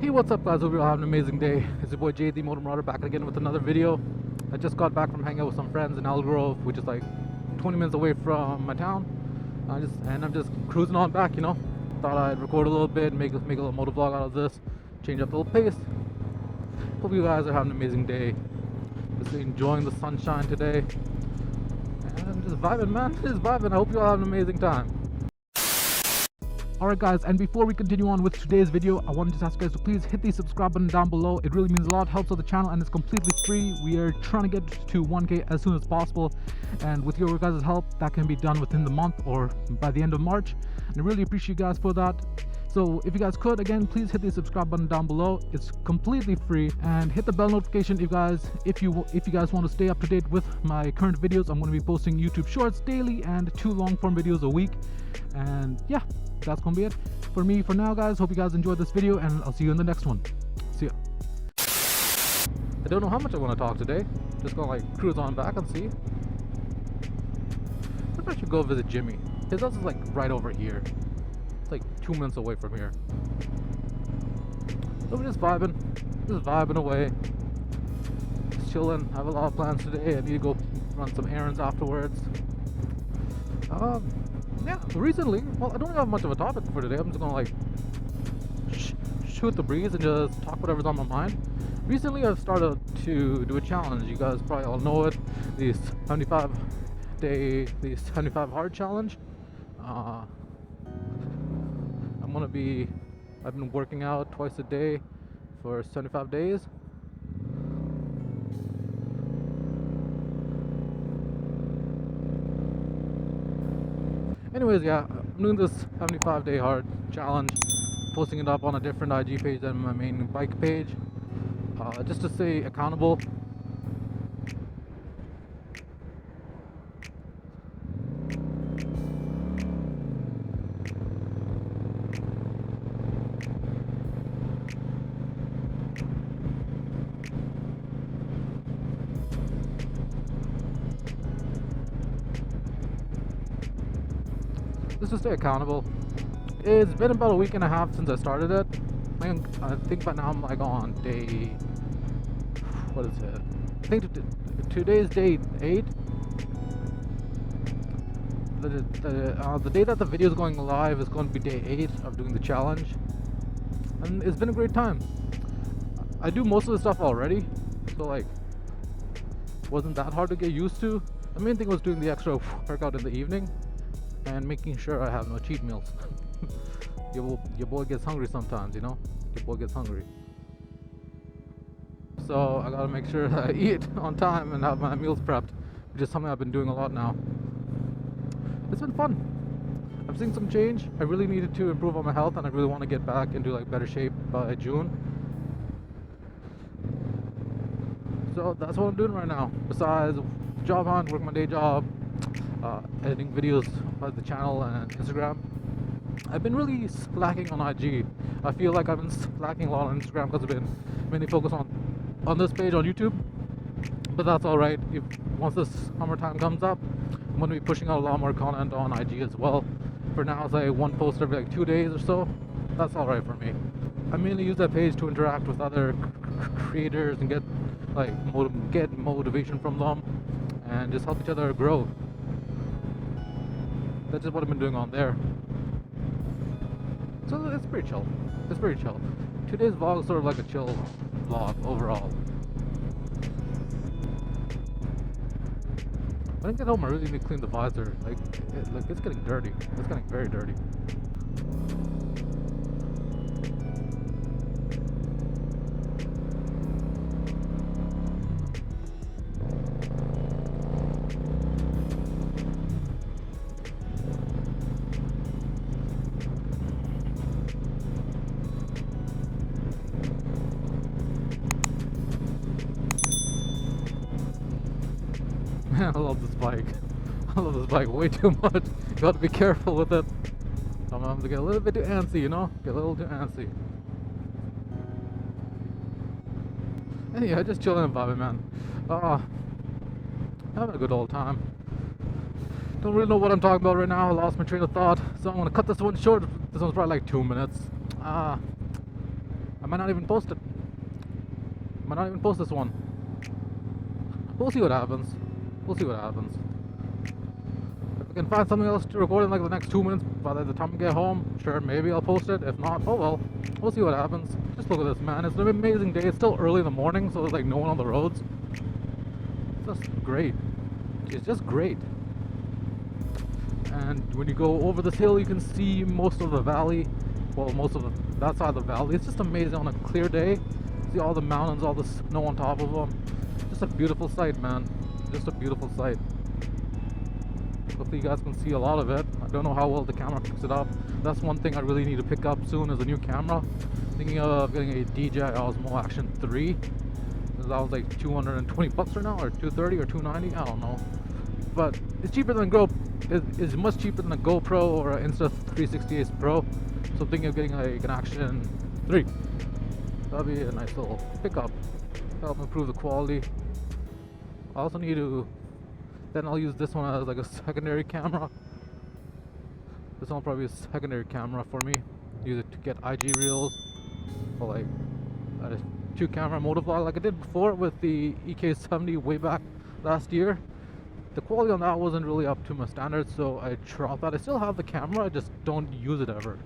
Hey, what's up guys, hope you're all having an amazing day. It's your boy Jay the Motor Marauder back again with another video. I just got back from hanging out with some friends in Algrove, which is like 20 minutes away from my town. I'm just cruising on back, you know. Thought I'd record a little bit, make a little motovlog out of this, change up a little pace. Hope you guys are having an amazing day. Just enjoying the sunshine today. And just vibing, man, just vibing. I hope you all have an amazing time. Alright guys, and before we continue on with today's video, I want to just ask you guys to please hit the subscribe button down below. It really means a lot, helps out the channel, and it's completely free. We are trying to get to 1K as soon as possible, and with your guys' help, that can be done within the month or by the end of March. And I really appreciate you guys for that. So if you guys could, again, please hit the subscribe button down below. It's completely free, and hit the bell notification if you guys want to stay up to date with my current videos. I'm going to be posting YouTube shorts daily and 2 long form videos a week. And yeah, that's gonna be it for me for now, guys. Hope you guys enjoyed this video, and I'll see you in the next one. See ya. I don't know how much I want to talk today. Just gonna like cruise on back and see. Maybe I should go visit Jimmy. His house is like right over here. It's like 2 minutes away from here. So we're just vibing away, just chilling. I have a lot of plans today. I need to go run some errands afterwards. Yeah, recently, well, I don't have much of a topic for today. I'm just gonna like shoot the breeze and just talk whatever's on my mind. Recently, I've started to do a challenge. You guys probably all know it. The 75 hard challenge. I've been working out twice a day for 75 days. Anyways, yeah, I'm doing this 75-day hard challenge, posting it up on a different IG page than my main bike page, just to stay accountable. Just to stay accountable. It's been about a week and a half since I started it. I think by now I'm like on day, what is it? I think today's day 8. The day that the video is going live is going to be day 8 of doing the challenge, and it's been a great time. I do most of the stuff already, so like wasn't that hard to get used to. The main thing was doing the extra workout in the evening and making sure I have no cheat meals. Your boy gets hungry sometimes, you know? Your boy gets hungry. So I gotta make sure I eat on time and have my meals prepped, which is something I've been doing a lot now. It's been fun. I've seen some change. I really needed to improve on my health, and I really want to get back into like better shape by June. So that's what I'm doing right now. Besides job hunt, work my day job, editing videos for the channel and Instagram. I've been really slacking on IG. I feel like I've been slacking a lot on Instagram because I've been mainly focused on this page on YouTube. But that's alright. Once this summertime comes up, I'm going to be pushing out a lot more content on IG as well. For now, it's like 1 post every like 2 days or so. That's alright for me. I mainly use that page to interact with other creators and get motivation from them and just help each other grow. That's just what I've been doing on there. So it's pretty chill. It's pretty chill. Today's vlog is sort of like a chill vlog overall. When I get home, I really need to clean the visor. Like it's getting dirty. It's getting very dirty. Man, I love this bike. I love this bike way too much. You gotta be careful with it. Sometimes I get a little bit too antsy, you know? Get a little too antsy. And yeah, just chilling and vibing, man. Having a good old time. Don't really know what I'm talking about right now. I lost my train of thought, so I'm gonna cut this one short. This one's probably like 2 minutes. I might not even post it. Might not even post this one. We'll see what happens. We'll see what happens. If I can find something else to record in like the next 2 minutes by the time I get home, sure, maybe I'll post it. If not, oh well. We'll see what happens. Just look at this, man. It's an amazing day. It's still early in the morning, so there's like no one on the roads. It's just great. It's just great. And when you go over this hill, you can see most of the valley. Well, most of that side of the valley. It's just amazing on a clear day. See all the mountains, all the snow on top of them. Just a beautiful sight, man. Just a beautiful sight. Hopefully you guys can see a lot of it. I don't know how well the camera picks it up. That's one thing I really need to pick up soon, is a new camera. Thinking of getting a DJI Osmo Action 3. That was like 220 bucks right now, or 230 or 290, I don't know. But it's cheaper than it's much cheaper than a GoPro or an Insta360 Pro. So I'm thinking of getting like an Action 3. That'll be a nice little pickup. Help improve the quality. I also need to, then I'll use this one as like a secondary camera. This one will probably be a secondary camera for me. Use it to get IG reels, or like a 2-camera motovlog like I did before with the EK70 way back last year. The quality on that wasn't really up to my standards, so I dropped that. I still have the camera, I just don't use it ever.